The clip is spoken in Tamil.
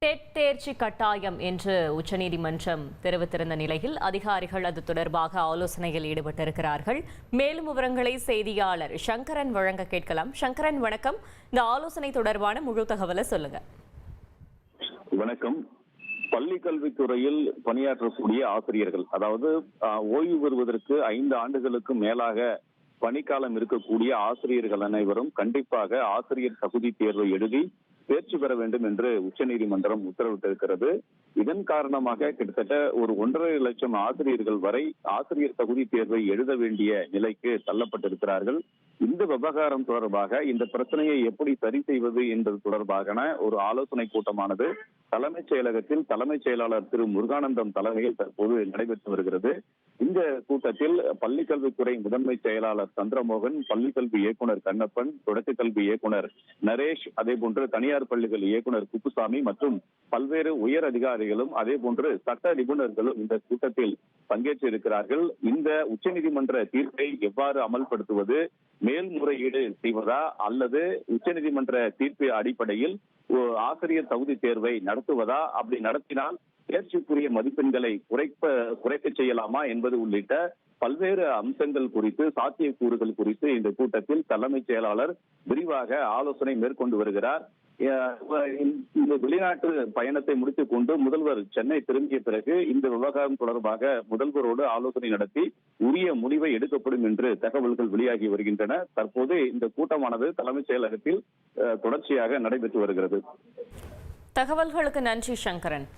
டெட் தேர்ச்சி கட்டாயம் என்று உச்சநீதிமன்றம் தெரிவித்திருந்த நிலையில் அதிகாரிகள் அது தொடர்பாக ஆலோசனையில் ஈடுபட்டிருக்கிறார்கள். மேலும் விவரங்களை செய்தியாளர் சங்கரன் வழங்க கேட்கலாம். சங்கரன், வணக்கம். இந்த ஆலோசனை தொடர்பான முழு தகவலை சொல்லுங்க. வணக்கம். பள்ளி கல்வித்துறையில் பணியாற்றக்கூடிய ஆசிரியர்கள், அதாவது ஓய்வு பெறுவதற்கு 5 ஆண்டுகளுக்கு மேலாக பணிக்காலம் இருக்கக்கூடிய ஆசிரியர்கள் அனைவரும் கண்டிப்பாக ஆசிரியர் தகுதி தேர்வை எழுதி தேர்ச்சி பெற வேண்டும் என்று உச்சநீதிமன்றம் உத்தரவிட்டிருக்கிறது. இதன் காரணமாக கிட்டத்தட்ட ஒரு 1.5 லட்சம் ஆசிரியர்கள் வரை ஆசிரியர் தகுதி தேர்வை எழுத வேண்டிய நிலைக்கு தள்ளப்பட்டிருக்கிறார்கள். இந்த விவகாரம் தொடர்பாக இந்த பிரச்சனையை எப்படி சரி செய்வது என்பது தொடர்பான ஒரு ஆலோசனை கூட்டமானது தலைமைச் செயலகத்தில் தலைமைச் செயலாளர் திரு முருகானந்தம் தலைமையில் தற்போது நடைபெற்று வருகிறது. இந்த கூட்டத்தில் பள்ளிக்கல்வித்துறை முதன்மை செயலாளர் சந்திரமோகன், பள்ளிக்கல்வி இயக்குனர் கண்ணப்பன், தொடக்க கல்வி இயக்குனர் நரேஷ், அதே போன்று தனியார் பள்ளிகள் இயக்குனர் குப்புசாமி மற்றும் பல்வேறு உயர் அதிகாரிகளும் அதே போன்று சட்ட நிபுணர்களும் இந்த கூட்டத்தில் பங்கேற்றிருக்கிறார்கள். இந்த உச்சநீதிமன்ற தீர்ப்பை எவ்வாறு அமல்படுத்துவது, மேல்முறையீடு செய்வதா அல்லது உச்சநீதிமன்ற தீர்ப்பு அடிப்படையில் ஆசிரியர் தகுதி தேர்வை நடத்துவதா, அப்படி நடத்தினால் தேர்ச்சிக்குரிய மதிப்பெண்களை குறைக்க செய்யலாமா என்பது உள்ளிட்ட பல்வேறு அம்சங்கள் குறித்து, சாத்தியக்கூறுகள் குறித்து இந்த கூட்டத்தில் தலைமைச் செயலாளர் விரிவாக ஆலோசனை மேற்கொண்டு வருகிறார். இந்த வெளிநாட்டு பயணத்தை முடித்துக் கொண்டு முதல்வர் சென்னை திரும்பிய பிறகு இந்த விவகாரம் தொடர்பாக முதல்வரோடு ஆலோசனை நடத்தி உரிய முடிவை எடுக்கப்படும் என்று தகவல்கள் வெளியாகி வருகின்றன. தற்போது இந்த கூட்டமானது தலைமைச் செயலகத்தில் தொடர்ச்சியாக நடைபெற்று வருகிறது. தகவல்களுக்கு நன்றி சங்கரன்.